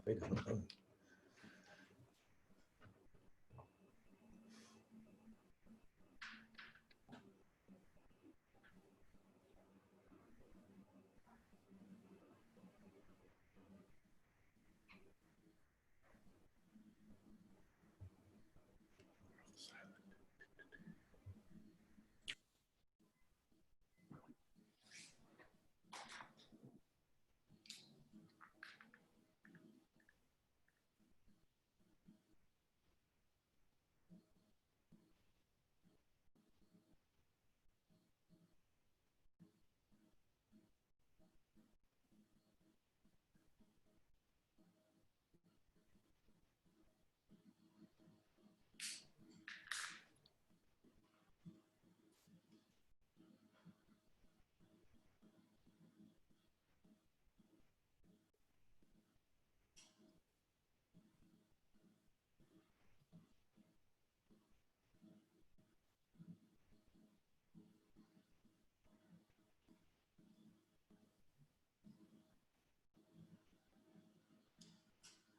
Wait, hold on.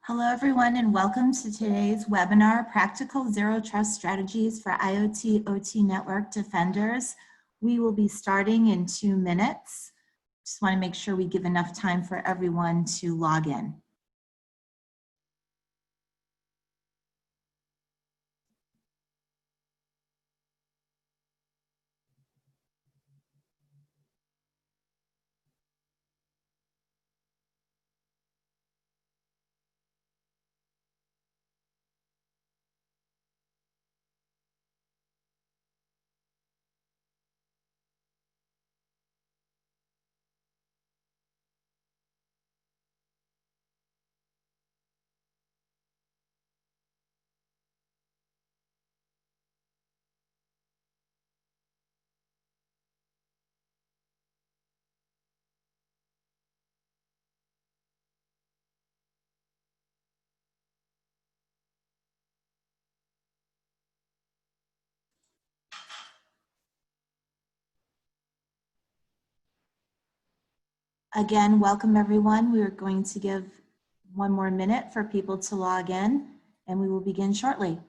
Hello, everyone, and welcome to today's webinar, Practical Zero Trust Strategies for IoT/OT Network Defenders. We will be starting in 2 minutes. Just want to make sure we give enough time for everyone to log in. Again, welcome everyone. We are going to give 1 more minute for people to log in, and we will begin shortly.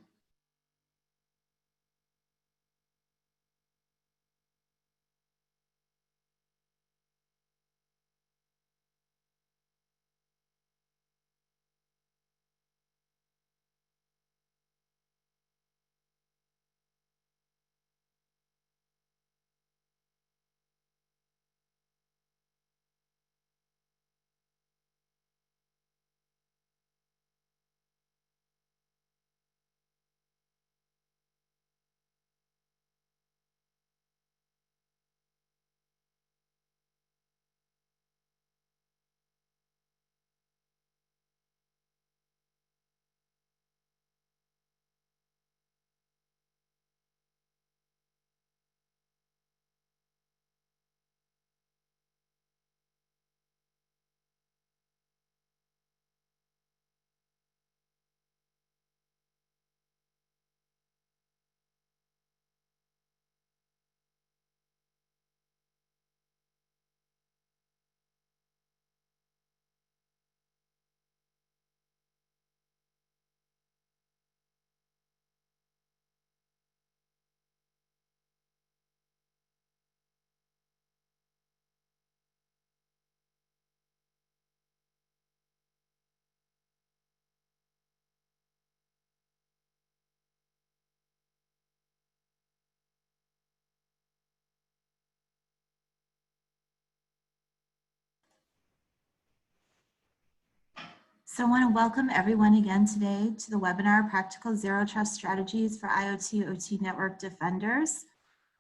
So I want to welcome everyone again today to the webinar, Practical Zero Trust Strategies for IoT/OT Network Defenders.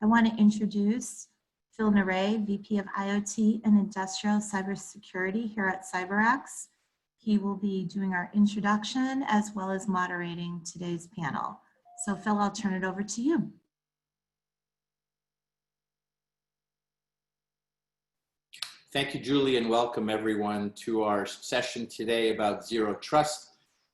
I want to introduce Phil Naray, VP of IoT and Industrial Cybersecurity here at CyberX. He will be doing our introduction as well as moderating today's panel. So Phil, I'll turn it over to you. Thank you, Julie, and welcome everyone to our session today about Zero Trust.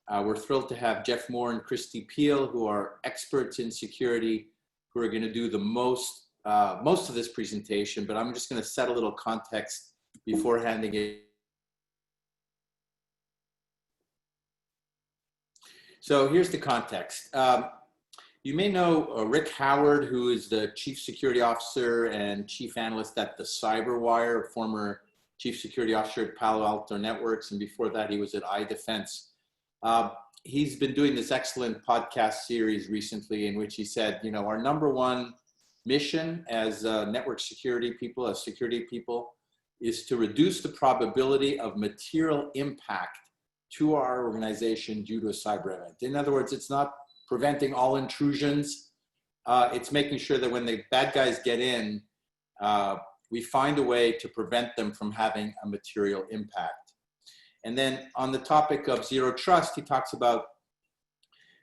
We're thrilled to have Jeff Moore and Christy Peel, who are experts in security, who are going to do the most of this presentation, but I'm just going to set a little context before handing it. So here's the context. You may know Rick Howard, who is the Chief Security Officer and Chief Analyst at the CyberWire, former Chief Security Officer at Palo Alto Networks, and before that he was at iDefense. He's been doing this excellent podcast series recently in which he said, you know, our number one mission as network security people, as security people, is to reduce the probability of material impact to our organization due to a cyber event. In other words, it's not preventing all intrusions. It's making sure that when the bad guys get in, we find a way to prevent them from having a material impact. And then on the topic of zero trust, he talks about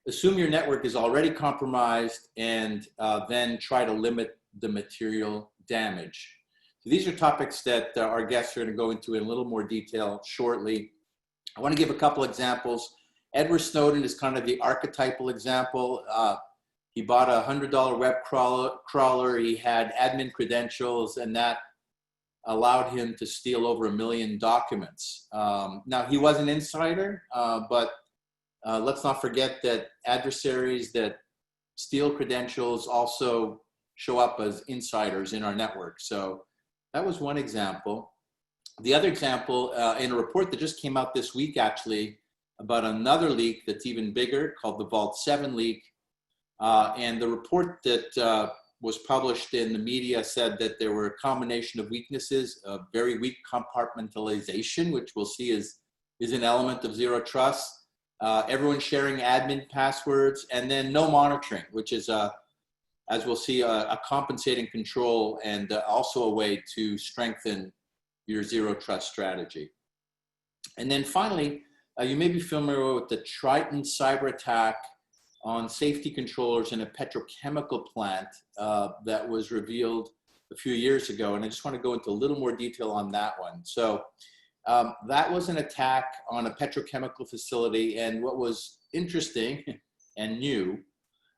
assume your network is already compromised and then try to limit the material damage. So these are topics that our guests are going to go into in a little more detail shortly. I want to give a couple examples. Edward Snowden is kind of the archetypal example. He bought a $100 web crawler. He had admin credentials, and that allowed him to steal over 1 million documents. Now, he was an insider, but let's not forget that adversaries that steal credentials also show up as insiders in our network. So that was one example. The other example, in a report that just came out this week, actually, about another leak that's even bigger called the Vault 7 leak. And the report that was published in the media said that there were a combination of weaknesses, a very weak compartmentalization, which we'll see is an element of zero trust, everyone sharing admin passwords, and then no monitoring, which is, as we'll see, a compensating control and also a way to strengthen your zero trust strategy. And then finally, you may be familiar with the Triton cyber attack on safety controllers in a petrochemical plant that was revealed a few years ago. And I just want to go into a little more detail on that one. So that was an attack on a petrochemical facility. And what was interesting and new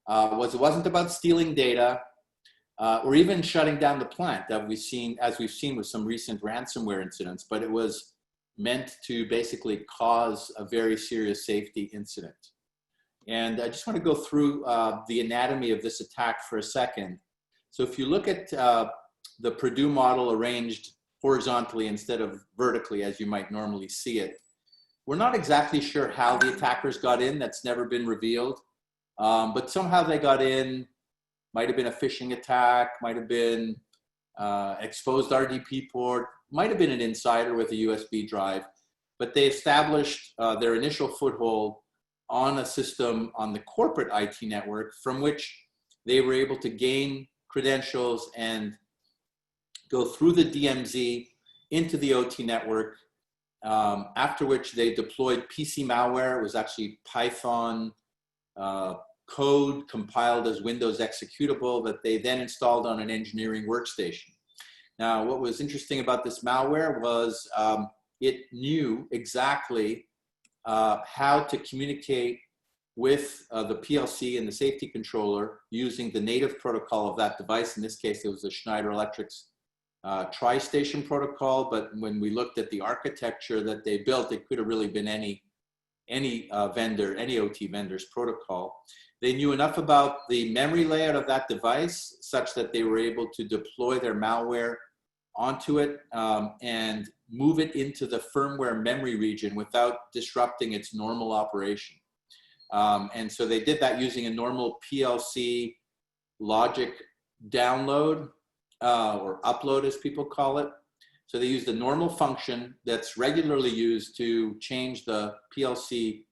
was it wasn't about stealing data or even shutting down the plant that as we've seen with some recent ransomware incidents, but it was meant to basically cause a very serious safety incident. And I just want to go through the anatomy of this attack for a second. So if you look at the Purdue model arranged horizontally instead of vertically, as you might normally see it, we're not exactly sure how the attackers got in. That's never been revealed. But somehow they got in. Might have been a phishing attack, might have been exposed RDP port, might have been an insider with a USB drive, but they established their initial foothold on a system on the corporate IT network from which they were able to gain credentials and go through the DMZ into the OT network, after which they deployed PC malware. It was actually Python code compiled as Windows executable that they then installed on an engineering workstation. Now, what was interesting about this malware was it knew exactly how to communicate with the PLC and the safety controller using the native protocol of that device. In this case, it was the Schneider Electric's tri-station protocol. But when we looked at the architecture that they built, it could have really been any vendor, any OT vendor's protocol. They knew enough about the memory layout of that device such that they were able to deploy their malware onto it and move it into the firmware memory region without disrupting its normal operation. And so they did that using a normal PLC logic download or upload, as people call it. So they used a normal function that's regularly used to change the PLC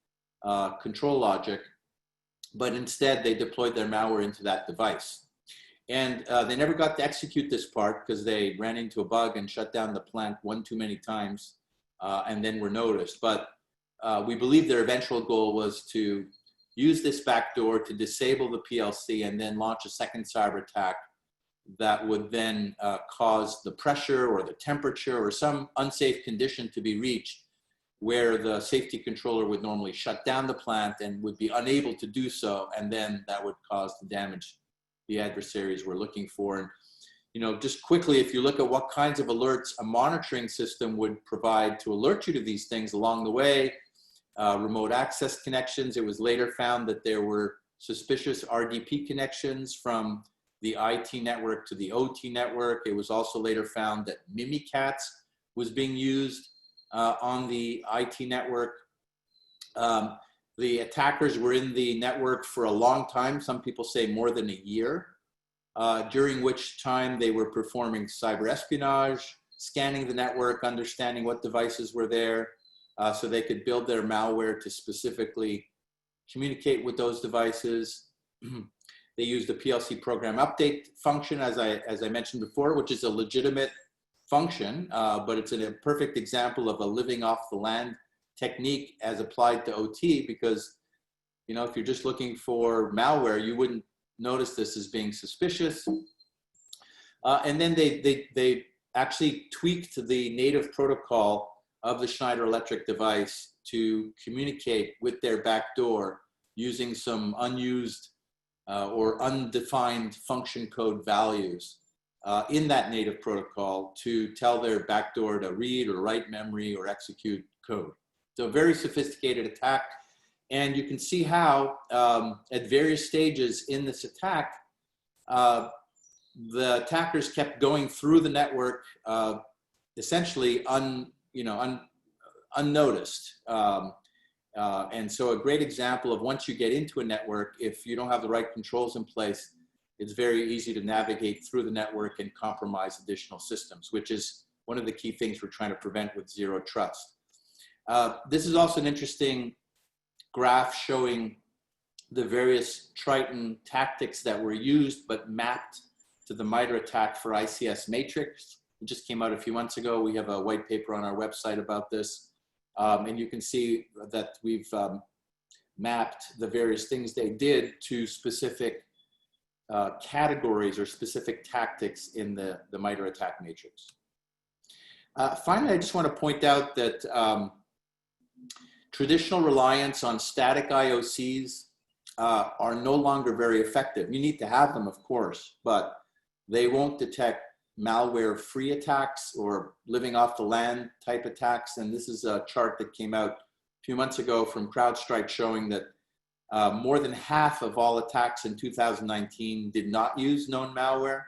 control logic, but instead they deployed their malware into that device. And they never got to execute this part because they ran into a bug and shut down the plant one too many times and then were noticed. But we believe their eventual goal was to use this backdoor to disable the PLC and then launch a second cyber attack that would then cause the pressure or the temperature or some unsafe condition to be reached where the safety controller would normally shut down the plant and would be unable to do so, and then that would cause the damage the adversaries were looking for. And you know, just quickly, if you look at what kinds of alerts a monitoring system would provide to alert you to these things along the way, remote access connections. It was later found that there were suspicious RDP connections from the IT network to the OT network. It was also later found that Mimikatz was being used on the IT network. The attackers were in the network for a long time. Some people say more than a year, during which time they were performing cyber espionage, scanning the network, understanding what devices were there, so they could build their malware to specifically communicate with those devices. They used the PLC program update function, as I mentioned before, which is a legitimate function, but it's a perfect example of a living off the land technique as applied to OT, because, you know, if you're just looking for malware, you wouldn't notice this as being suspicious. And then they actually tweaked the native protocol of the Schneider Electric device to communicate with their backdoor using some unused or undefined function code values in that native protocol to tell their backdoor to read or write memory or execute code. So a very sophisticated attack. And you can see how at various stages in this attack, the attackers kept going through the network essentially unnoticed. And so a great example of, once you get into a network, if you don't have the right controls in place, it's very easy to navigate through the network and compromise additional systems, which is one of the key things we're trying to prevent with zero trust. This is also an interesting graph showing the various Triton tactics that were used but mapped to the MITRE attack for ICS matrix. It just came out a few months ago. We have a white paper on our website about this. And you can see that we've mapped the various things they did to specific categories or specific tactics in the MITRE attack matrix. Finally, I just want to point out that traditional reliance on static IOCs are no longer very effective. You need to have them, of course, but they won't detect malware-free attacks or living off the land type attacks. And this is a chart that came out a few months ago from CrowdStrike showing that more than half of all attacks in 2019 did not use known malware.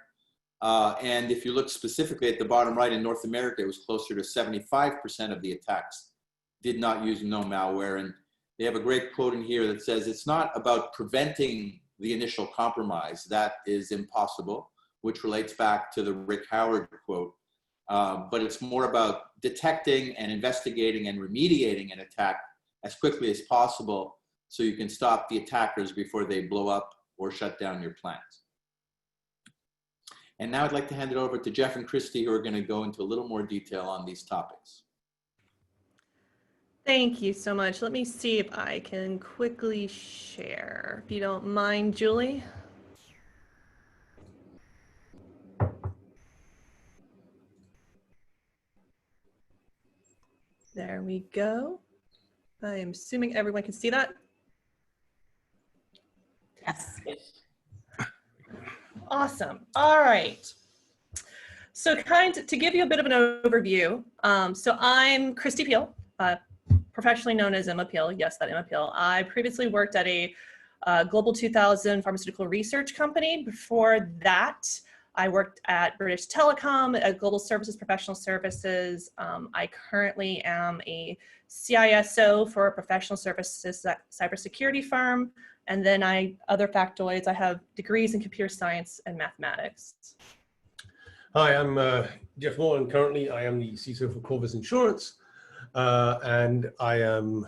And if you look specifically at the bottom right, in North America, it was closer to 75% of the attacks did not use known malware. And they have a great quote in here that says, it's not about preventing the initial compromise. That is impossible, which relates back to the Rick Howard quote. But it's more about detecting and investigating and remediating an attack as quickly as possible so you can stop the attackers before they blow up or shut down your plants. And now I'd like to hand it over to Jeff and Christy, who are going to go into a little more detail on these topics. Thank you so much. Let me see if I can quickly share, if you don't mind, Julie. There we go. I'm assuming everyone can see that. Yes. Awesome. All right. So to give you a bit of an overview, so I'm Christy Peel, professionally known as Emma Peel. Yes, that Emma Peel. I previously worked at a Global 2000 pharmaceutical research company. Before that, I worked at British Telecom, a global services, professional services. I currently am a CISO for a professional services cybersecurity firm. And then other factoids, I have degrees in computer science and mathematics. Hi, I'm Jeff Moore, and currently I am the CISO for Corvus Insurance. And I am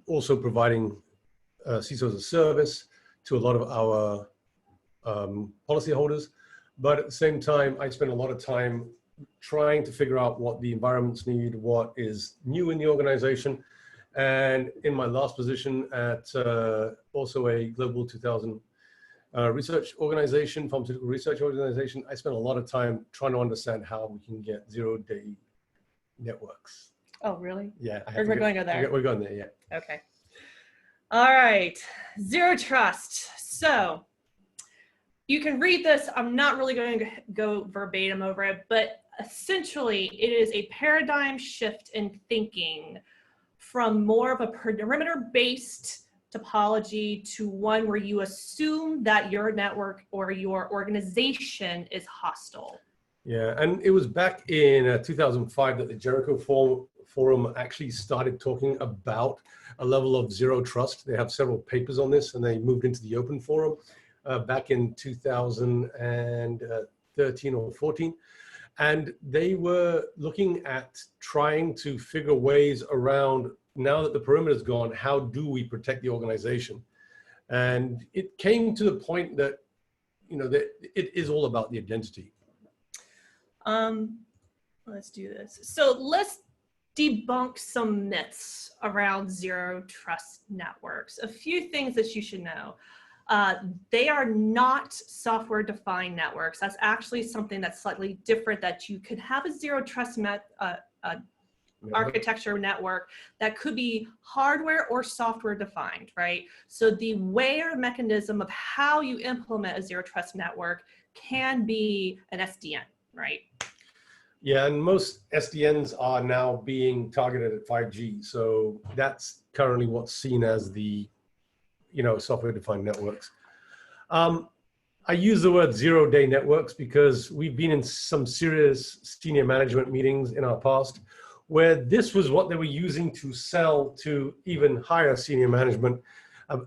also providing CISO as a service to a lot of our policyholders. But at the same time, I spend a lot of time trying to figure out what the environments need, what is new in the organization. And in my last position at also a Global 2000 research organization, pharmaceutical research organization, I spent a lot of time trying to understand how we can get zero-day networks. Oh, really? Yeah. We're going to go there. We're going there, yeah. Okay. All right. Zero trust. So you can read this. I'm not really going to go verbatim over it, but essentially it is a paradigm shift in thinking from more of a perimeter-based topology to one where you assume that your network or your organization is hostile. Yeah, and it was back in 2005 that the Jericho Forum actually started talking about a level of zero trust. They have several papers on this, and they moved into the open forum back in 2013 or 14. And they were looking at trying to figure ways around, now that the perimeter is gone, how do we protect the organization? And it came to the point that, that it is all about the identity. Let's do this. So let's debunk some myths around zero trust networks. A few things that you should know. They are not software-defined networks. That's actually something that's slightly different, that you could have a zero trust architecture network that could be hardware or software defined, right? So the way or mechanism of how you implement a zero trust network can be an SDN, right? Yeah, and most SDNs are now being targeted at 5G. So that's currently what's seen as the software-defined networks. I use the word zero-day networks because we've been in some serious senior management meetings in our past where this was what they were using to sell to even higher senior management.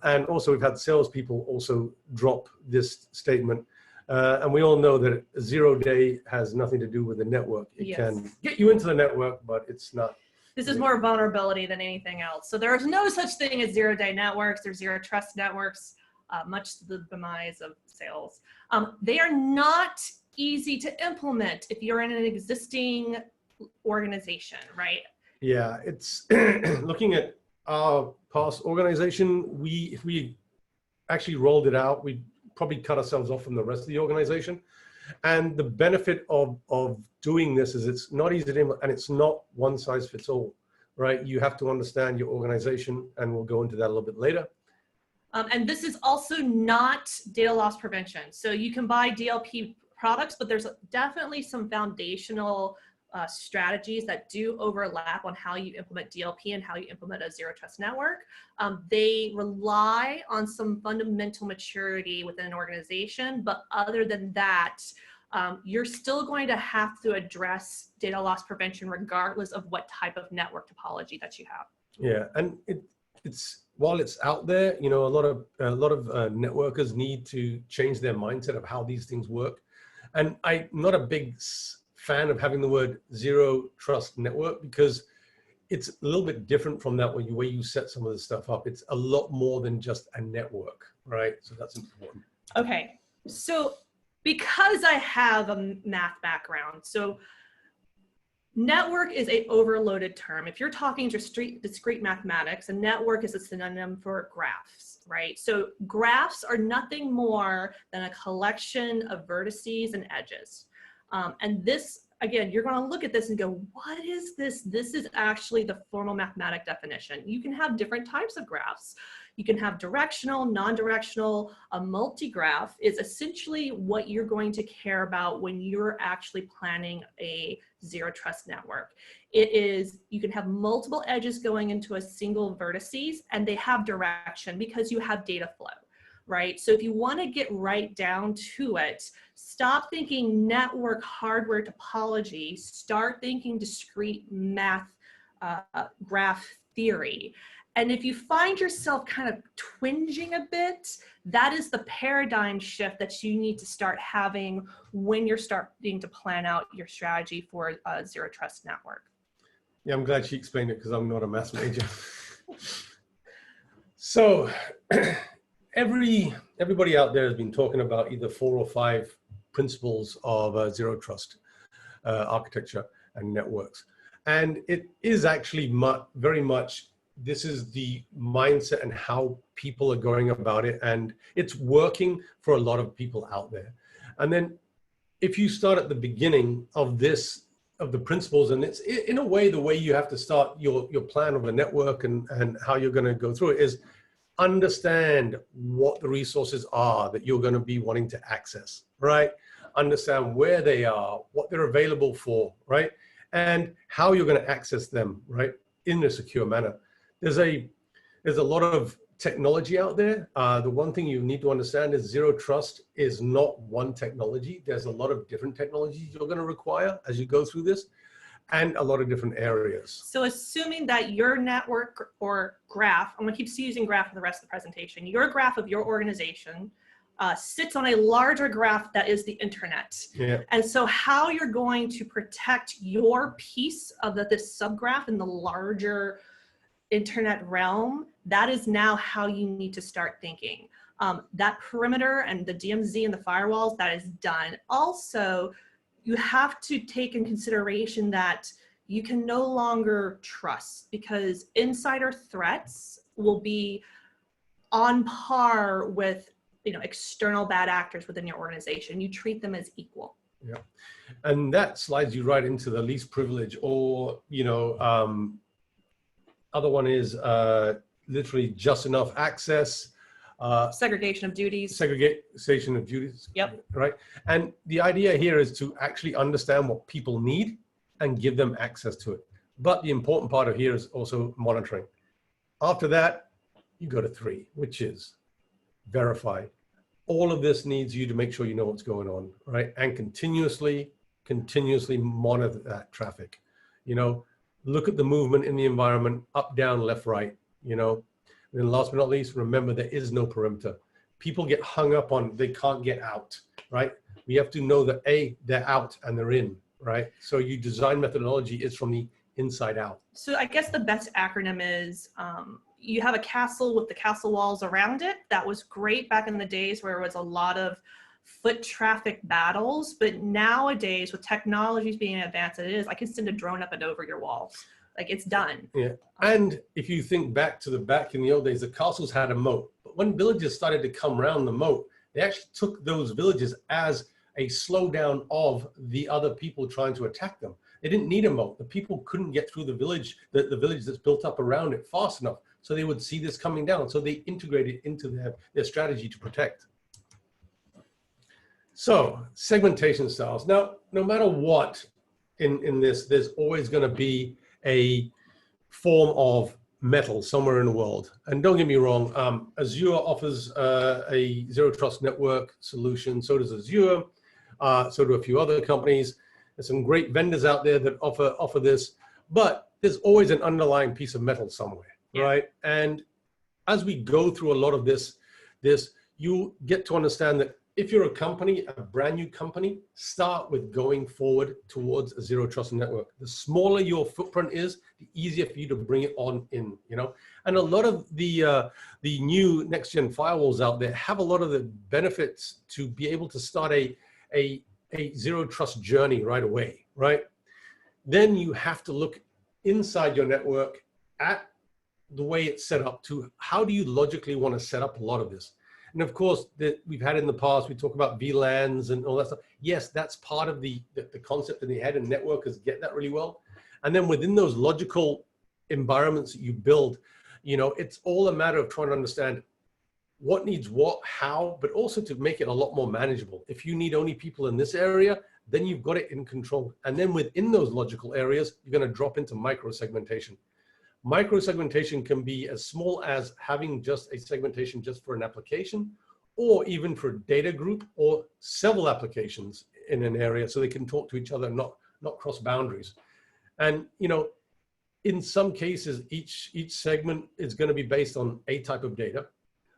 And also we've had salespeople also drop this statement. And we all know that a zero-day has nothing to do with the network. It can get you into the network, but it's not. This is more vulnerability than anything else. So there is no such thing as zero-day networks. There's zero trust networks, much to the demise of sales. They are not easy to implement if you're in an existing organization, right? Yeah, it's looking at our past organization, if we actually rolled it out, we'd probably cut ourselves off from the rest of the organization. And the benefit of doing this is it's not easy to implement, and it's not one size fits all, right? You have to understand your organization, and we'll go into that a little bit later. And this is also not data loss prevention. So you can buy DLP products, but there's definitely some foundational strategies that do overlap on how you implement DLP and how you implement a zero trust network. They rely on some fundamental maturity within an organization, but other than that, you're still going to have to address data loss prevention regardless of what type of network topology that you have. Yeah, and it's while it's out there, a lot of networkers need to change their mindset of how these things work. And I'm not a big fan of having the word zero trust network because it's a little bit different from that way you set some of the stuff up. It's a lot more than just a network, right? So that's important. Okay, so because I have a math background, so network is a overloaded term. If you're talking discrete mathematics, a network is a synonym for graphs, right? So graphs are nothing more than a collection of vertices and edges. And this, again, you're going to look at this and go, what is this? This is actually the formal mathematic definition. You can have different types of graphs. You can have directional, non-directional. A multi-graph is essentially what you're going to care about when you're actually planning a zero trust network. It is, you can have multiple edges going into a single vertices, and they have direction because you have data flow, right? So if you want to get right down to it, stop thinking network hardware topology, start thinking discrete math graph theory. And if you find yourself kind of twinging a bit, that is the paradigm shift that you need to start having when you're starting to plan out your strategy for a zero trust network. Yeah, I'm glad she explained it because I'm not a maths major. So everybody out there has been talking about either 4 or 5 principles of zero trust architecture and networks. And it is actually very much, this is the mindset and how people are going about it. And it's working for a lot of people out there. And then if you start at the beginning of the principles, and it's in a way, the way you have to start your plan of the network and how you're going to go through it is understand what the resources are that you're going to be wanting to access, right? Understand where they are, what they're available for, right? And how you're going to access them, right? In a secure manner. there's a lot of technology out there. The one thing you need to understand is zero trust is not one technology. There's a lot of different technologies you're going to require as you go through this, and a lot of different areas. So assuming that your network or graph, I'm going to keep using graph for the rest of the presentation, your graph of your organization sits on a larger graph that is the internet. Yeah. And so how you're going to protect your piece of this subgraph in the larger internet realm, that is now how you need to start thinking. That perimeter and the DMZ and the firewalls, that is done. Also, you have to take in consideration that you can no longer trust, because insider threats will be on par with external bad actors within your organization. You treat them as equal. Yeah, and that slides you right into the least privilege, or other one is literally just enough access. Segregation of duties. Segregation of duties. Yep. Right. And the idea here is to actually understand what people need and give them access to it. But the important part of here is also monitoring. After that, you go to 3, which is verify. All of this needs you to make sure you know what's going on, right? And continuously monitor that traffic. Look at the movement in the environment, up, down, left, right, And then last but not least, remember there is no perimeter. People get hung up on they can't get out, right? We have to know that they're out and they're in, right? So your design methodology is from the inside out. So I guess the best acronym is you have a castle with the castle walls around it. That was great back in the days where it was a lot of foot traffic battles, but nowadays with technologies being advanced as it is, I can send a drone up and over your walls. Like, it's done. Yeah, and if you think back in the old days, the castles had a moat. But when villages started to come around the moat, they actually took those villages as a slowdown of the other people trying to attack them. They didn't need a moat. The people couldn't get through the village that's built up around it fast enough. So they would see this coming down. So they integrated into their strategy to protect. So segmentation styles. Now, no matter what in this, there's always going to be a form of metal somewhere in the world. And don't get me wrong, Azure offers a zero trust network solution. So does Azure. So do a few other companies. There's some great vendors out there that offer this, but there's always an underlying piece of metal somewhere, right? And as we go through a lot of this, you get to understand that if you're a company, a brand new company, start with going forward towards a zero trust network. The smaller your footprint is, the easier for you to bring it on in, And a lot of the new next gen firewalls out there have a lot of the benefits to be able to start a zero trust journey right away, right? Then you have to look inside your network at the way it's set up to how do you logically want to set up a lot of this. And of course, we've had in the past, we talk about VLANs and all that stuff. Yes, that's part of the concept in the head, and networkers get that really well. And then within those logical environments that you build, it's all a matter of trying to understand what needs what, how, but also to make it a lot more manageable. If you need only people in this area, then you've got it in control. And then within those logical areas, you're going to drop into micro-segmentation. Micro-segmentation can be as small as having just a segmentation just for an application, or even for a data group or several applications in an area so they can talk to each other, not cross boundaries. And, in some cases, each segment is going to be based on a type of data.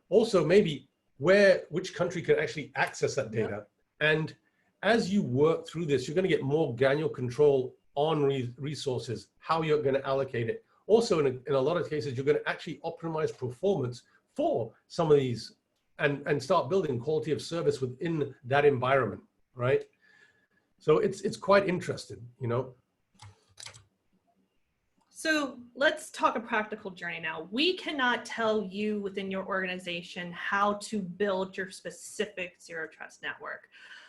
Also, maybe which country can actually access that data. And as you work through this, you're going to get more granular control on resources, how you're going to allocate it. Also, in a lot of cases, you're going to actually optimize performance for some of these and start building quality of service within that environment, right? So it's quite interesting, So let's talk a practical journey now. We cannot tell you within your organization how to build your specific zero trust network,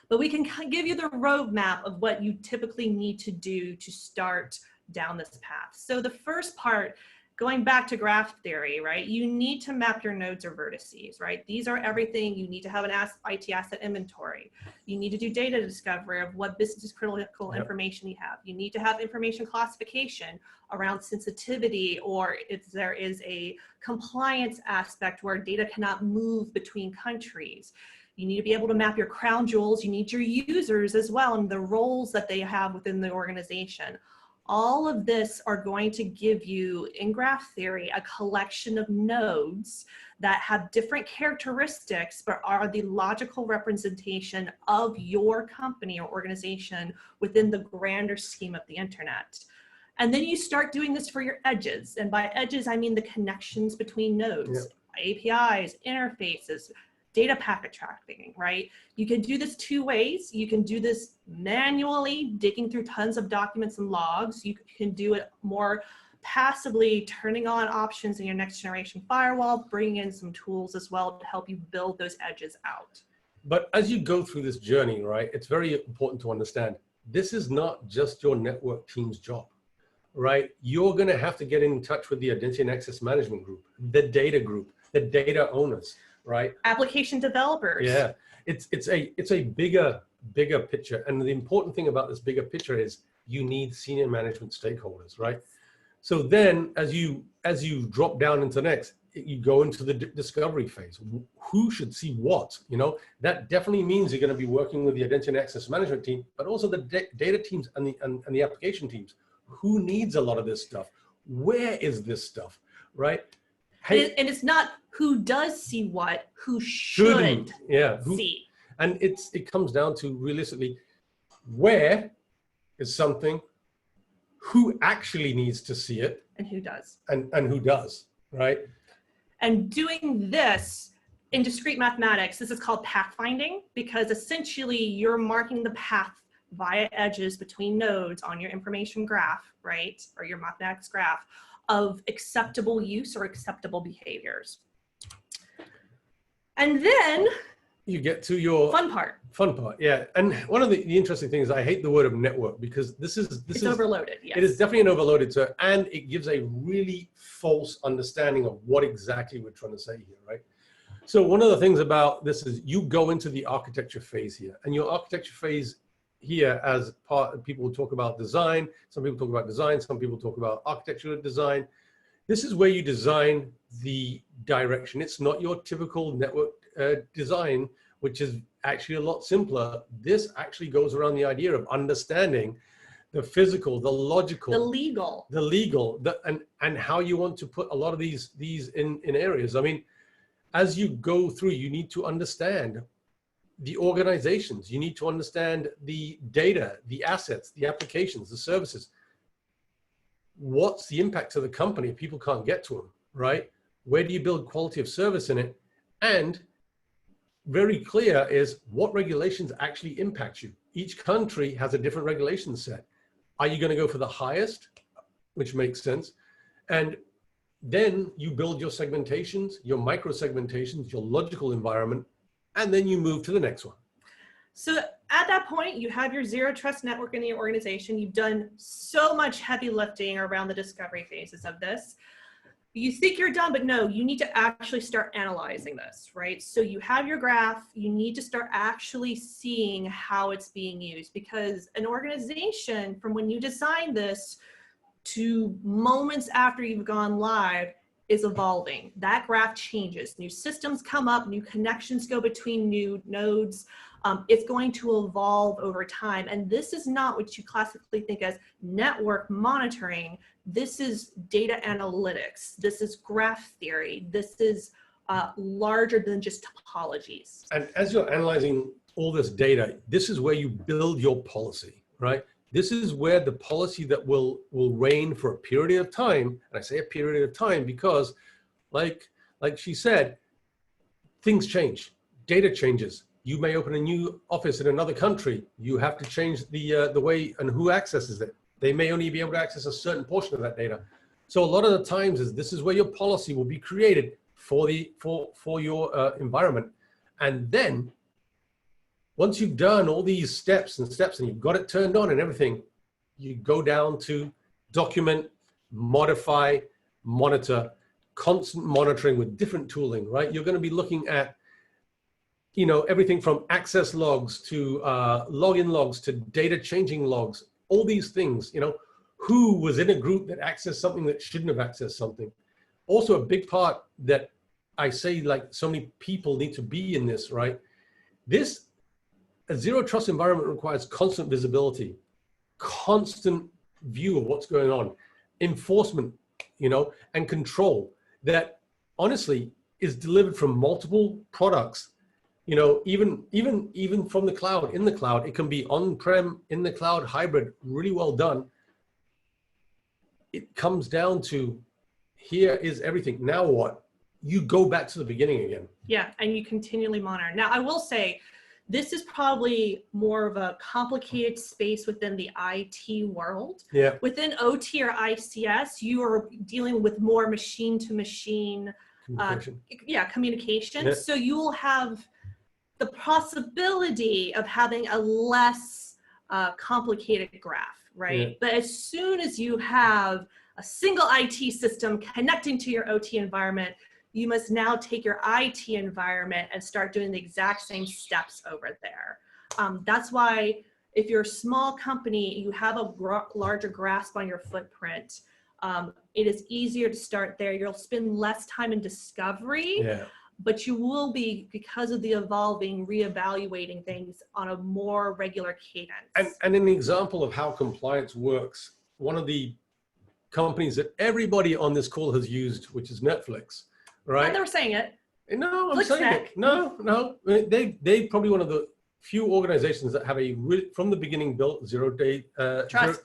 but we can give you the roadmap of what you typically need to do to start down this path. So the first part going back to graph theory, right? You need to map your nodes or vertices, right? These are everything. You need to have an IT asset inventory. You need to do data discovery of what business critical information you have. You need to have information classification around sensitivity, or if there is a compliance aspect where data cannot move between countries. You need to be able to map your crown jewels. You need your users as well and the roles that they have within the organization. All of this are going to give you, in graph theory, a collection of nodes that have different characteristics, but are the logical representation of your company or organization within the grander scheme of the internet. And then you start doing this for your edges. And by edges, I mean the connections between nodes, APIs, interfaces, data packet tracking, right? You can do this two ways. You can do this manually, digging through tons of documents and logs. You can do it more passively, turning on options in your next generation firewall, bringing in some tools as well to help you build those edges out. But as you go through this journey, right, it's very important to understand, this is not just your network team's job, right? You're gonna have to get in touch with the identity and access management group, the data group, the data owners, right? Application developers. Yeah, it's a bigger picture. And the important thing about this bigger picture is you need senior management stakeholders, right? So then as you drop down into next, you go into the discovery phase. Who should see what? You know, that definitely means you're going to be working with the identity and access management team, but also the data teams and the application teams. Who needs a lot of this stuff? Where is this stuff, right? Hey, and it's not who does see what, who should see. And it comes down to, realistically, where is something, who actually needs to see it, and who does, and who does, right? And doing this in discrete mathematics, this is called pathfinding, because essentially you're marking the path via edges between nodes on your information graph, right? Or your mathematics graph of acceptable use or acceptable behaviors. And then you get to your fun part. Yeah. And one of the interesting things, I hate the word of network, because this is overloaded. Yes. It is definitely an overloaded term, and it gives a really false understanding of what exactly we're trying to say here, right? So one of the things about this is you go into the architecture phase here, and your architecture phase here, as part, people will talk about design, some people talk about design, some people talk about architectural design. This is where you design the direction. It's not your typical network design, which is actually a lot simpler. This actually goes around the idea of understanding the physical, the logical, the legal, and how you want to put a lot of these in areas. I mean, as you go through, you need to understand the organizations, you need to understand the data, the assets, the applications, the services. What's the impact to the company if people can't get to them, right? Where do you build quality of service in it? And very clear is what regulations actually impact you. Each country has a different regulation set. Are you going to go for the highest, which makes sense? And then you build your segmentations, your micro segmentations, your logical environment, and then you move to the next one. So at that point, you have your zero trust network in your organization. You've done so much heavy lifting around the discovery phases of this. You think you're done, but no, you need to actually start analyzing this, right? So you have your graph, you need to start actually seeing how it's being used, because an organization, from when you design this to moments after you've gone live, is evolving. That graph changes. New systems come up, new connections go between new nodes. It's going to evolve over time. And this is not what you classically think as network monitoring. This is data analytics. This is graph theory. This is larger than just topologies. And as you're analyzing all this data, this is where you build your policy, right? This is where the policy that will reign for a period of time, and I say a period of time because, like she said, things change, data changes. You may open a new office in another country. You have to change the way and who accesses it. They may only be able to access a certain portion of that data. So a lot of the times this is where your policy will be created for your environment, and then once you've done all these steps and you've got it turned on and everything, you go down to document, modify, monitor, constant monitoring with different tooling, right? You're going to be looking at, you know, everything from access logs to login logs to data changing logs, all these things, you know, who was in a group that accessed something that shouldn't have accessed something. Also a big part that I say, like, so many people need to be in this, right? A zero trust environment requires constant visibility, constant view of what's going on, enforcement, you know, and control that honestly is delivered from multiple products. You know, even from the cloud, in the cloud, it can be on-prem, in the cloud, hybrid, really well done. It comes down to, here is everything. Now what? You go back to the beginning again. Yeah, and you continually monitor. Now, I will say, this is probably more of a complicated space within the IT world. Yeah. Within OT or ICS, you are dealing with more machine-to-machine communication. Yeah. So you will have the possibility of having a less complicated graph, right? Yeah. But as soon as you have a single IT system connecting to your OT environment, you must now take your IT environment and start doing the exact same steps over there. That's why if you're a small company, you have a larger grasp on your footprint. It is easier to start there. You'll spend less time in discovery. Yeah. But you will be, because of the evolving, reevaluating things on a more regular cadence. And an example of how compliance works, one of the companies that everybody on this call has used, which is Netflix, right? I never saying it. No, I'm saying it. No. They probably one of the few organizations that have from the beginning built zero-day Trust.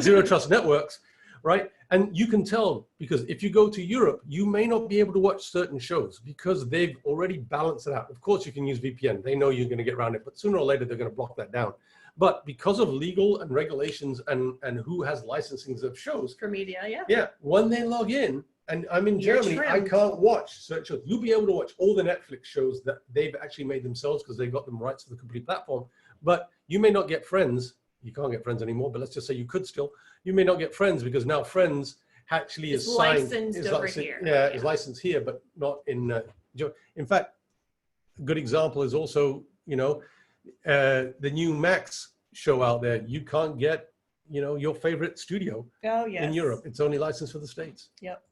Zero trust networks, right? And you can tell, because if you go to Europe, you may not be able to watch certain shows because they've already balanced it out. Of course, you can use VPN. They know you're going to get around it, but sooner or later, they're going to block that down. But because of legal and regulations and who has licensings of shows. For media, yeah. Yeah, when they log in, and I'm in You're Germany, I trimmed. can't watch certain shows. You'll be able to watch all the Netflix shows that they've actually made themselves because they got them rights to the complete platform. But you may not get Friends. You can't get Friends anymore, but let's just say you could still. You may not get Friends because now Friends actually is licensed over here. Yeah, it's licensed here, but not in. In fact, a good example is also, you know, the new Max show out there. You can't get, you know, your favorite studio in Europe. It's only licensed for the States. Yep.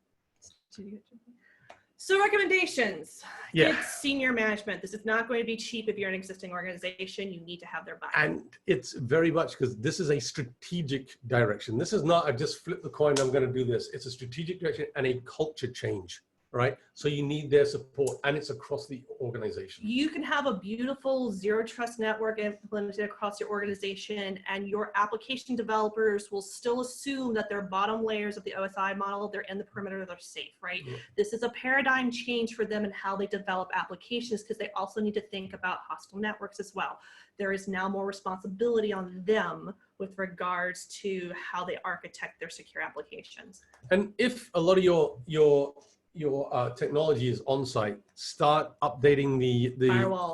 So recommendations. Yeah. It's senior management. This is not going to be cheap if you're an existing organization. You need to have their buy-in. And it's very much because this is a strategic direction. This is not, I just flip the coin, I'm going to do this. It's a strategic direction and a culture change, right? So you need their support, and it's across the organization. You can have a beautiful zero trust network implemented across your organization, and your application developers will still assume that their bottom layers of the OSI model, they're in the perimeter, they're safe, right? Yeah. This is a paradigm change for them in how they develop applications, because they also need to think about hostile networks as well. There is now more responsibility on them with regards to how they architect their secure applications. And if a lot of your technology is on site, start updating the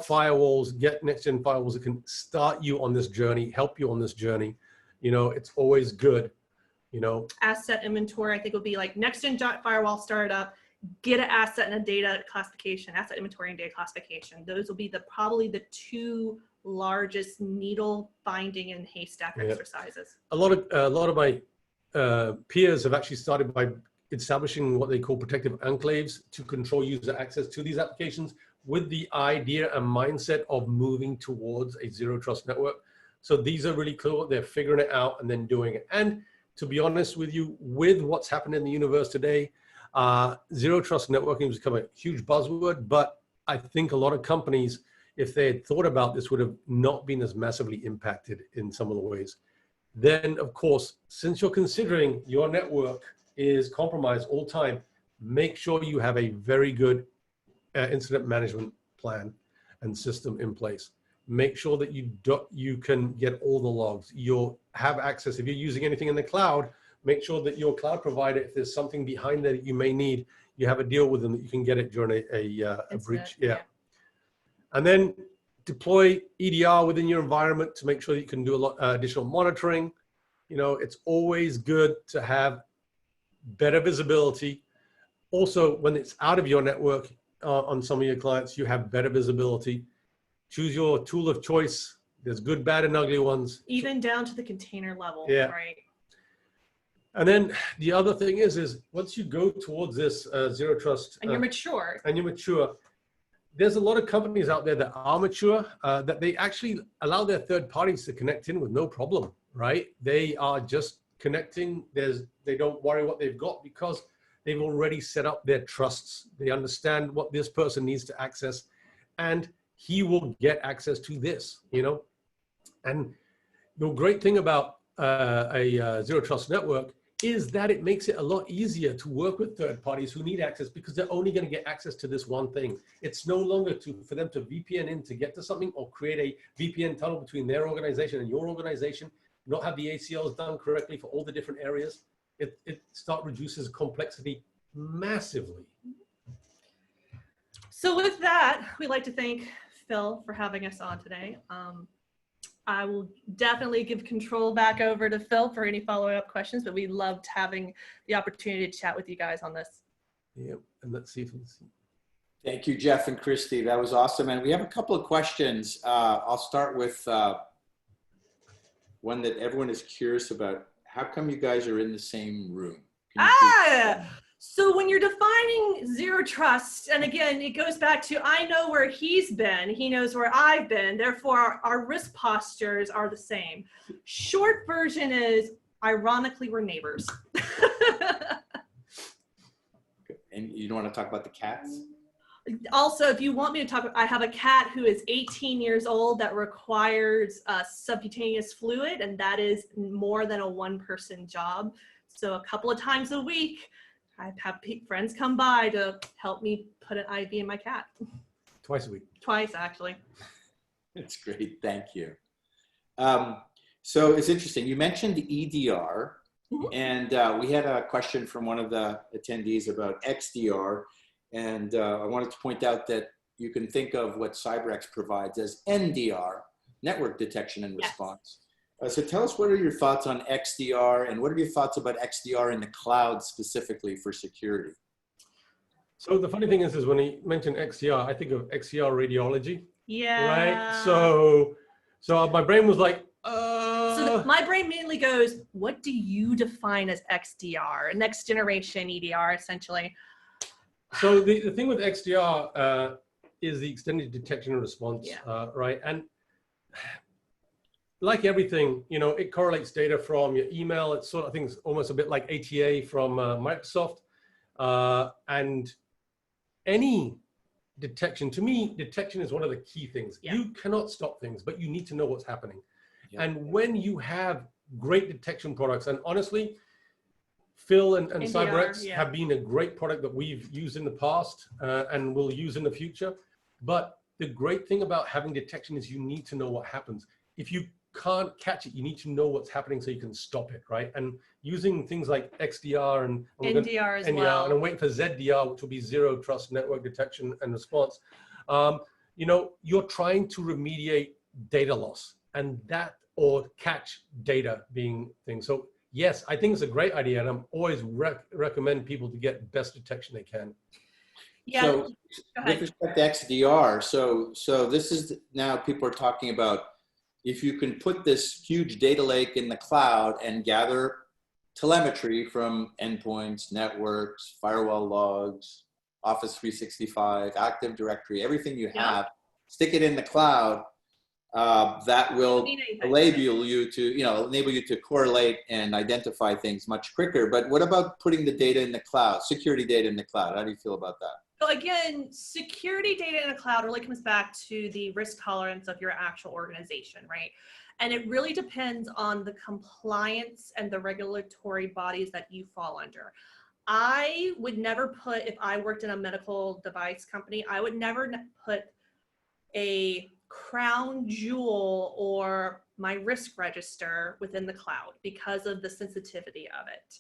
firewalls, get next gen firewalls that can start you on this journey, help you on this journey. You know, it's always good, you know. Asset inventory, I think, would be like next gen firewall startup, get an asset and a data classification, asset inventory and data classification. Those will be probably the two largest needle finding and haystack exercises. A lot of my peers have actually started by establishing what they call protective enclaves to control user access to these applications with the idea and mindset of moving towards a zero trust network. So these are really cool. They're figuring it out and then doing it. And to be honest with you, with what's happened in the universe today, zero trust networking has become a huge buzzword, but I think a lot of companies, if they had thought about this, would have not been as massively impacted in some of the ways. Then, of course, since you're considering your network is compromised all time, make sure you have a very good incident management plan and system in place. Make sure that you can get all the logs. You'll have access. If you're using anything in the cloud, make sure that your cloud provider, if there's something behind there that you may need, you have a deal with them that you can get it during a breach. Yeah. And then deploy EDR within your environment to make sure that you can do a lot additional monitoring. You know, it's always good to have better visibility. Also, when it's out of your network on some of your clients, you have better visibility. Choose your tool of choice. There's good, bad, and ugly ones. Even down to the container level, Yeah. right? And then the other thing is once you go towards this zero trust And you're mature. and you're mature, there's a lot of companies out there that are mature that they actually allow their third parties to connect in with no problem, right? They are just connecting. They don't worry what they've got because they've already set up their trusts. They understand what this person needs to access, and he will get access to this, you know? And the great thing about a zero trust network is that it makes it a lot easier to work with third parties who need access because they're only going to get access to this one thing. It's no longer for them to VPN in to get to something or create a VPN tunnel between their organization and your organization, not have the ACLs done correctly for all the different areas. It reduces complexity massively. So with that, we'd like to thank Phil for having us on today. I will definitely give control back over to Phil for any follow-up questions, but we loved having the opportunity to chat with you guys on this. Yep, and let's see if we can see. Thank you, Jeff and Christy. That was awesome. And we have a couple of questions. I'll start with one that everyone is curious about. How come you guys are in the same room? So when you're defining zero trust, and again, it goes back to, I know where he's been, he knows where I've been, therefore our risk postures are the same. Short version is, ironically, we're neighbors. And you don't want to talk about the cats? Also, if you want me to talk, I have a cat who is 18 years old that requires subcutaneous fluid, and that is more than a one-person job. So a couple of times a week, I have friends come by to help me put an IV in my cat. Twice a week. Twice, actually. That's great. Thank you. So it's interesting. You mentioned EDR, and we had a question from one of the attendees about XDR. And I wanted to point out that you can think of what CyberX provides as NDR, network detection and response. So tell us, what are your thoughts on XDR, and what are your thoughts about XDR in the cloud specifically for security? So the funny thing is when he mentioned XDR, I think of XDR radiology. Yeah. Right. So my brain was like, So my brain mainly goes, what do you define as XDR? Next generation EDR, essentially. So the thing with XDR is the extended detection and response, right? And like everything, you know, it correlates data from your email. It's sort of, I think it's almost a bit like ATA from Microsoft. And any detection, to me, detection is one of the key things. Yeah. You cannot stop things, but you need to know what's happening. Yeah. And when you have great detection products, and honestly, Phil and NDR, CyberX have been a great product that we've used in the past and will use in the future. But the great thing about having detection is you need to know what happens. If you can't catch it, you need to know what's happening so you can stop it, right? And using things like XDR and NDR as well. And I'm waiting for ZDR, which will be zero trust network detection and response. You know, you're trying to remediate data loss, and that, or catch data being things. So yes, I think it's a great idea, and I'm always recommend people to get best detection they can. Yeah. So with respect to XDR, so this is now people are talking about, if you can put this huge data lake in the cloud and gather telemetry from endpoints, networks, firewall logs, Office 365, Active Directory, everything you have, stick it in the cloud, that will enable you to correlate and identify things much quicker. But what about putting the data in the cloud, security data in the cloud? How do you feel about that? So again, security data in the cloud really comes back to the risk tolerance of your actual organization, right? And it really depends on the compliance and the regulatory bodies that you fall under. I would never put, if I worked in a medical device company, I would never put a crown jewel or my risk register within the cloud because of the sensitivity of it.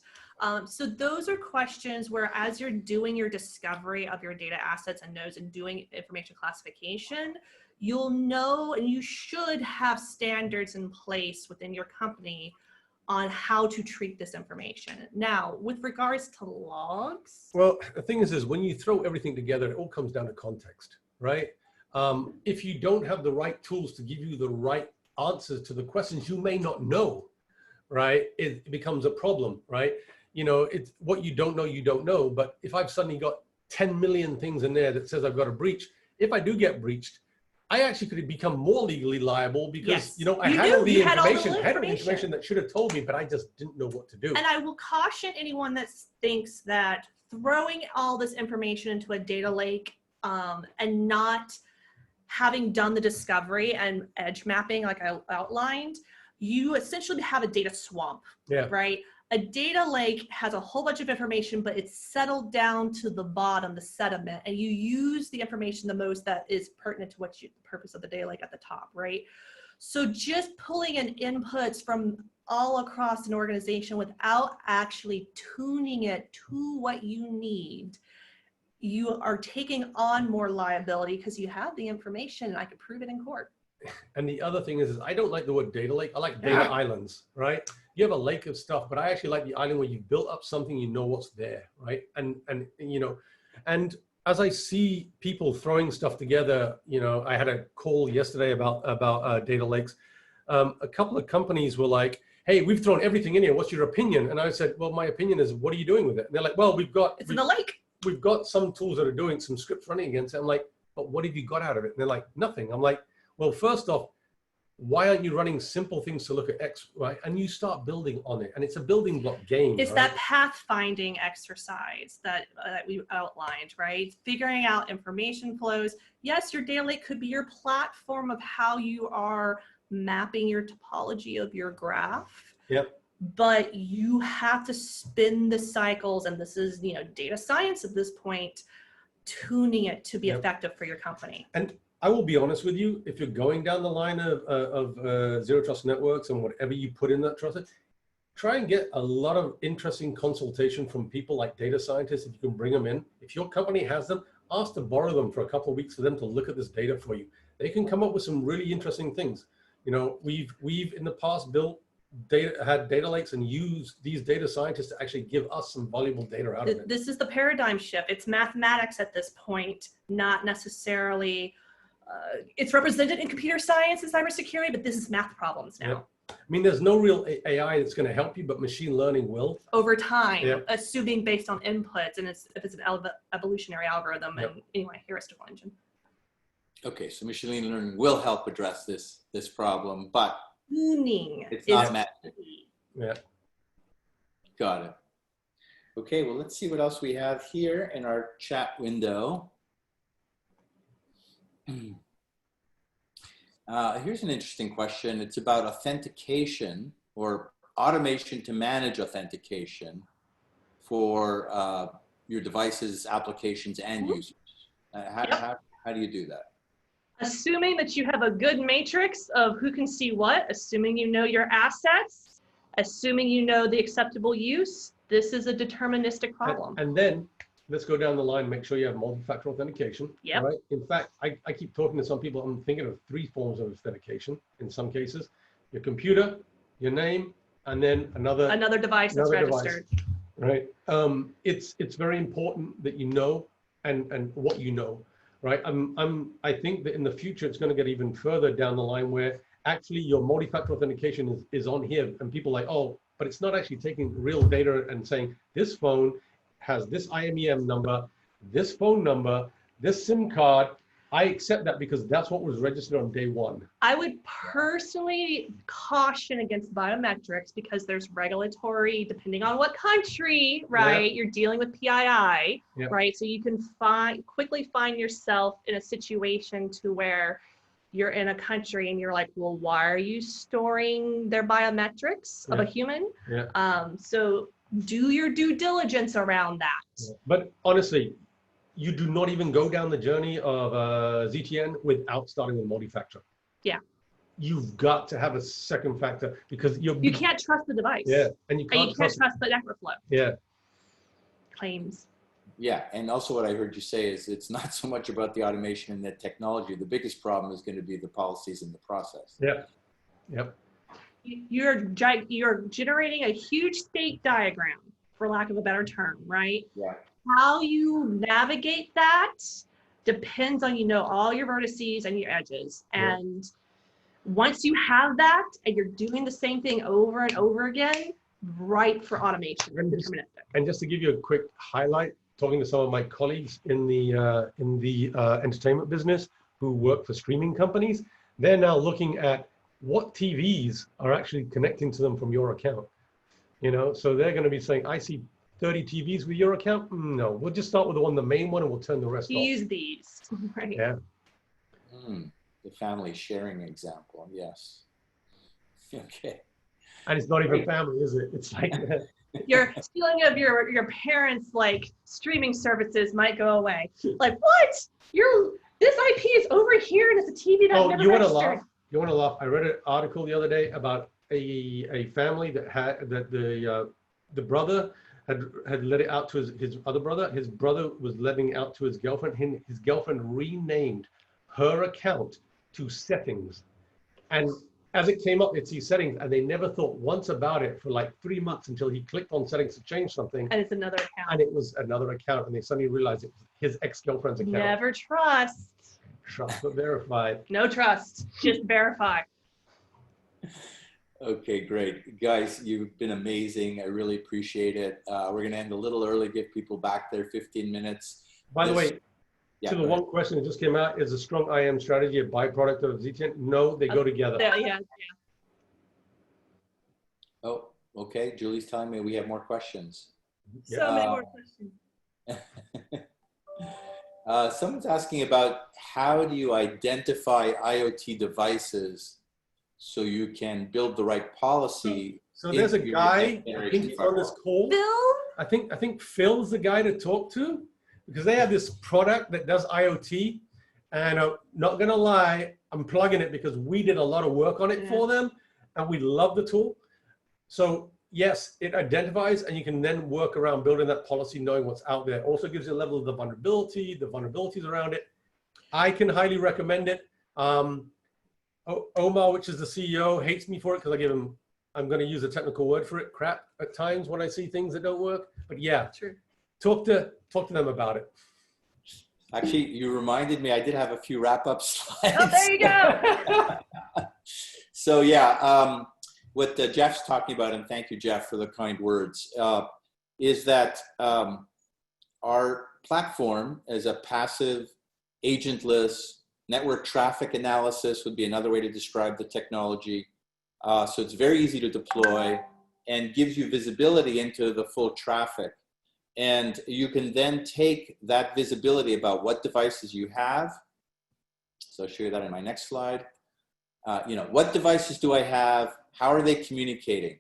So those are questions where, as you're doing your discovery of your data assets and nodes and doing information classification, you'll know, and you should have standards in place within your company on how to treat this information. Now, with regards to logs. Well, the thing is when you throw everything together, it all comes down to context, right? If you don't have the right tools to give you the right answers to the questions you may not know, right, it becomes a problem, right? You know, it's what you don't know. But if I've suddenly got 10 million things in there that says I've got a breach, if I do get breached, I actually could become more legally liable because, Yes, you know, I you had do. all the You had all the information, had all the information. information that should have told me, but I just didn't know what to do. And I will caution anyone that thinks that throwing all this information into a data lake and not having done the discovery and edge mapping like I outlined, you essentially have a data swamp, right? A data lake has a whole bunch of information, but it's settled down to the bottom, the sediment, and you use the information the most that is pertinent to the purpose of the data lake at the top, right? So just pulling in inputs from all across an organization without actually tuning it to what you need, you are taking on more liability because you have the information and I can prove it in court. And the other thing is I don't like the word data lake. I like data islands, right? You have a lake of stuff, but I actually like the island where you built up something, you know what's there, right? And you know, and as I see people throwing stuff together, you know, I had a call yesterday about data lakes. A couple of companies were like, hey, we've thrown everything in here. What's your opinion? And I said, well, my opinion is, what are you doing with it? And they're like, well, it's in the lake. We've got some tools that are doing some scripts running against it. I'm like, but what have you got out of it? And they're like, nothing. I'm like, well, first off, why aren't you running simple things to look at X, right? And you start building on it. And it's a building block game. It's right? that pathfinding exercise that we outlined, right? Figuring out information flows. Yes, your data lake could be your platform of how you are mapping your topology of your graph. Yep. But you have to spin the cycles, and this is, you know, data science at this point, tuning it to be effective for your company. And I will be honest with you, if you're going down the line of zero trust networks and whatever you put in that trust, try and get a lot of interesting consultation from people like data scientists, if you can bring them in. If your company has them, ask to borrow them for a couple of weeks for them to look at this data for you. They can come up with some really interesting things. You know, we've in the past had data lakes and used these data scientists to actually give us some valuable data out of it. This is the paradigm shift. It's mathematics at this point, not necessarily, it's represented in computer science and cybersecurity, but this is math problems now. Yep. I mean, there's no real AI that's going to help you, but machine learning will. Over time, Yep. assuming based on inputs, and if it's an evolutionary algorithm, Yep. and anyway, heuristical engine. Okay, so machine learning will help address this problem, but Tuning it's is not magic. Yeah. Got it. Okay, well, let's see what else we have here in our chat window. Here's an interesting question. It's about authentication or automation to manage authentication for your devices, applications, and users. How do you do that? Assuming that you have a good matrix of who can see what, assuming you know your assets, assuming you know the acceptable use, this is a deterministic problem. And then let's go down the line, make sure you have multi-factor authentication. Yep. Right? In fact, I keep talking to some people, I'm thinking of 3 forms of authentication in some cases. Your computer, your name, and then another device that's registered. Right. It's very important that you know and what you know. Right. I think that in the future, it's going to get even further down the line where actually your multi-factor authentication is on here and people are like, oh, but it's not actually taking real data and saying this phone has this IMEM number, this phone number, this SIM card. I accept that because that's what was registered on day 1. I would personally caution against biometrics because there's regulatory, depending on what country, right? You're dealing with PII, right? So you can quickly find yourself in a situation to where you're in a country and you're like, well, why are you storing their biometrics of a human? So do your due diligence around that. But honestly, you do not even go down the journey of ZTN without starting with multi-factor. Yeah. You've got to have a second factor because you can't trust the device. Yeah, and you can't trust the network flow. Yeah. Yeah, Claims. and also what I heard you say is it's not so much about the automation and the technology. The biggest problem is going to be the policies and the process. Yep. Yep. you're generating a huge state diagram, for lack of a better term, right? Yeah. How you navigate that depends on, all your vertices and your edges. Yeah. And once you have that and you're doing the same thing over and over again, ripe for automation and deterministic. And just to give you a quick highlight, talking to some of my colleagues in the entertainment business who work for streaming companies, they're now looking at what TVs are actually connecting to them from your account. So they're going to be saying, I see 30 TVs with your account. No, we'll just start with the main one and we'll turn the rest off. Use these, right? Yeah. The family sharing example, yes. Okay. And it's not even family, is it? It's like Your feeling of your parents' like streaming services might go away. Like, what? This IP is over here and it's a TV that never you want to registered. laugh? You want to laugh? I read an article the other day about a family that had the brother had let it out to his other brother. His brother was letting it out to his girlfriend. His girlfriend renamed her account to settings, and as it came up, it's these settings, and they never thought once about it for like 3 months until he clicked on settings to change something, And it's another account. and it was another account, and they suddenly realized it was his ex-girlfriend's account. Never trust. Trust but verified. No trust. Just verify. Okay, great. Guys, you've been amazing. I really appreciate it. We're going to end a little early, give people back their 15 minutes. By the way, Yeah, to the go ahead. one question that just came out, is a strong IAM strategy a byproduct of ZTN? No, they go together. Yeah. Oh, okay. Julie's telling me we have more questions. So many more questions. Someone's asking about how do you identify IoT devices so you can build the right policy. So there's a into your guy, next I think he's generation on this call. Bill? I think Phil's the guy to talk to, because they have this product that does IoT, and I'm not gonna lie, I'm plugging it because we did a lot of work on it for them, and we love the tool. So yes, it identifies, and you can then work around building that policy, knowing what's out there. Also gives you a level of the vulnerabilities around it. I can highly recommend it. Omar, which is the CEO, hates me for it because I give him, I'm going to use a technical word for it, crap at times when I see things that don't work. But yeah, True. talk to them about it. Actually, you reminded me, I did have a few wrap-up slides. Oh, there you go. So yeah, what Jeff's talking about, and thank you, Jeff, for the kind words, is that our platform is a passive, agentless network traffic analysis would be another way to describe the technology. So it's very easy to deploy and gives you visibility into the full traffic. And you can then take that visibility about what devices you have. So I'll show you that in my next slide. What devices do I have? How are they communicating?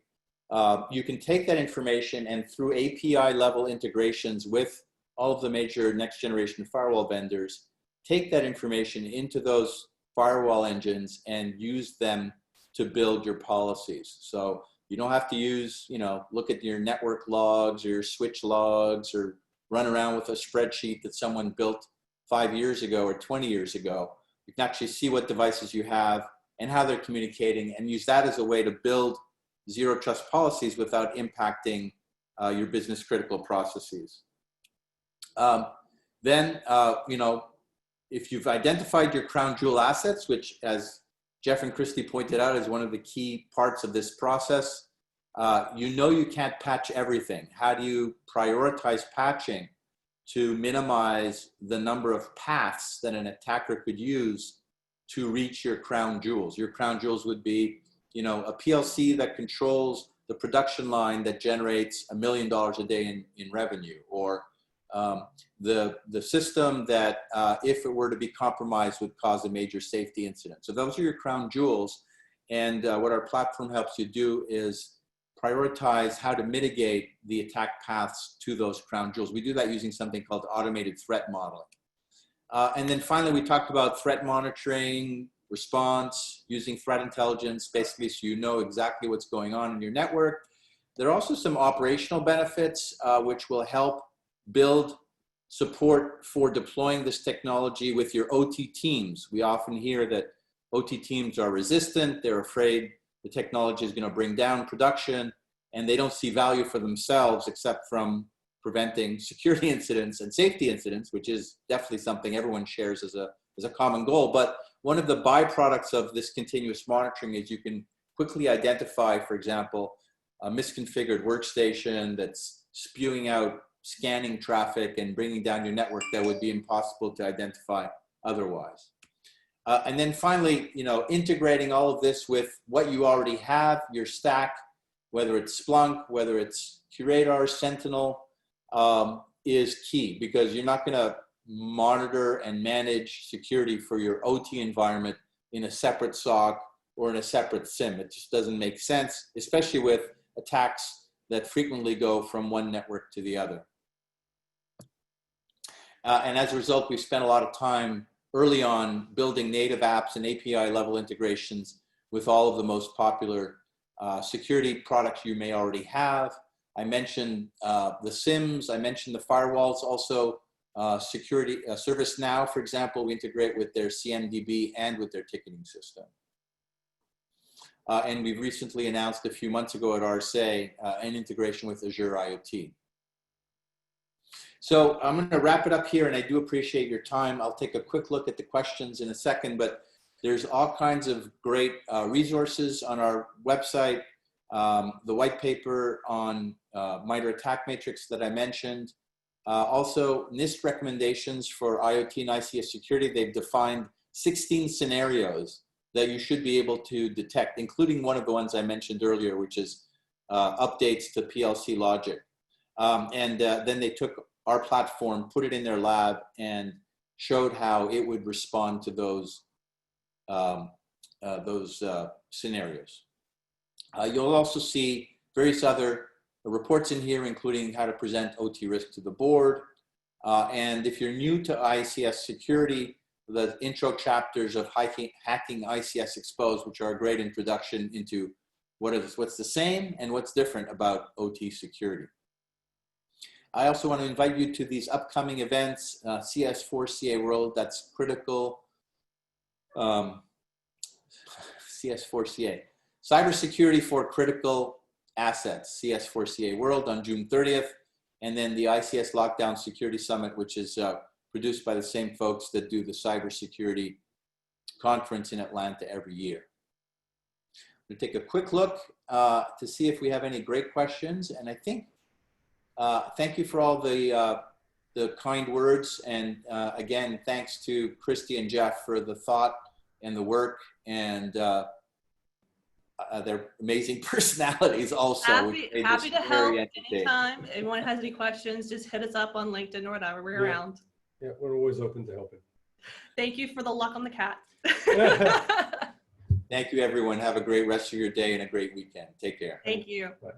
You can take that information and through API level integrations with all of the major next generation firewall vendors, take that information into those firewall engines and use them to build your policies. So you don't have to use, look at your network logs or your switch logs or run around with a spreadsheet that someone built 5 years ago or 20 years ago. You can actually see what devices you have and how they're communicating and use that as a way to build zero trust policies without impacting your business critical processes. If you've identified your crown jewel assets, which as Jeff and Christy pointed out is one of the key parts of this process, you can't patch everything. How do you prioritize patching to minimize the number of paths that an attacker could use to reach your crown jewels? Your crown jewels would be, a PLC that controls the production line that generates $1 million a day in revenue, or the system that if it were to be compromised would cause a major safety incident. So those are your crown jewels. And what our platform helps you do is prioritize how to mitigate the attack paths to those crown jewels. We do that using something called automated threat modeling. And then finally, we talked about threat monitoring, response, using threat intelligence, basically so you know exactly what's going on in your network. There are also some operational benefits which will help build support for deploying this technology with your OT teams. We often hear that OT teams are resistant. They're afraid the technology is going to bring down production, and they don't see value for themselves except from preventing security incidents and safety incidents, which is definitely something everyone shares as a common goal. But one of the byproducts of this continuous monitoring is you can quickly identify, for example, a misconfigured workstation that's spewing out scanning traffic and bringing down your network that would be impossible to identify otherwise. And then finally, integrating all of this with what you already have, your stack, whether it's Splunk, whether it's QRadar, Sentinel, is key, because you're not going to monitor and manage security for your OT environment in a separate SOC or in a separate SIM. It just doesn't make sense, especially with attacks that frequently go from one network to the other. And as a result, we spent a lot of time early on building native apps and API level integrations with all of the most popular security products you may already have. I mentioned the SIMs, I mentioned the firewalls, also security, ServiceNow, for example, we integrate with their CMDB and with their ticketing system. And we've recently announced a few months ago at RSA an integration with Azure IoT. So I'm going to wrap it up here, and I do appreciate your time. I'll take a quick look at the questions in a second, but there's all kinds of great resources on our website. The white paper on MITRE ATT&CK matrix that I mentioned. Also, NIST recommendations for IoT and ICS security. They've defined 16 scenarios that you should be able to detect, including one of the ones I mentioned earlier, which is updates to PLC logic. And then they took our platform, put it in their lab, and showed how it would respond to those scenarios. You'll also see various other reports in here, including how to present OT risk to the board. And if you're new to ICS security, the intro chapters of Hacking ICS Exposed, which are a great introduction into what's the same and what's different about OT security. I also want to invite you to these upcoming events, CS4CA World, that's critical. CS4CA. Cybersecurity for Critical Assets, CS4CA World on June 30th, and then the ICS Lockdown Security Summit, which is produced by the same folks that do the cybersecurity conference in Atlanta every year. We'll take a quick look to see if we have any great questions, and I think, thank you for all the kind words, and again, thanks to Christy and Jeff for the thought and the work, and their amazing personalities also. Happy to help anytime. If anyone has any questions, just hit us up on LinkedIn or whatever. We're around. Yeah, we're always open to helping. Thank you for the luck on the cat. Thank you, everyone. Have a great rest of your day and a great weekend. Take care. Thank you. Bye.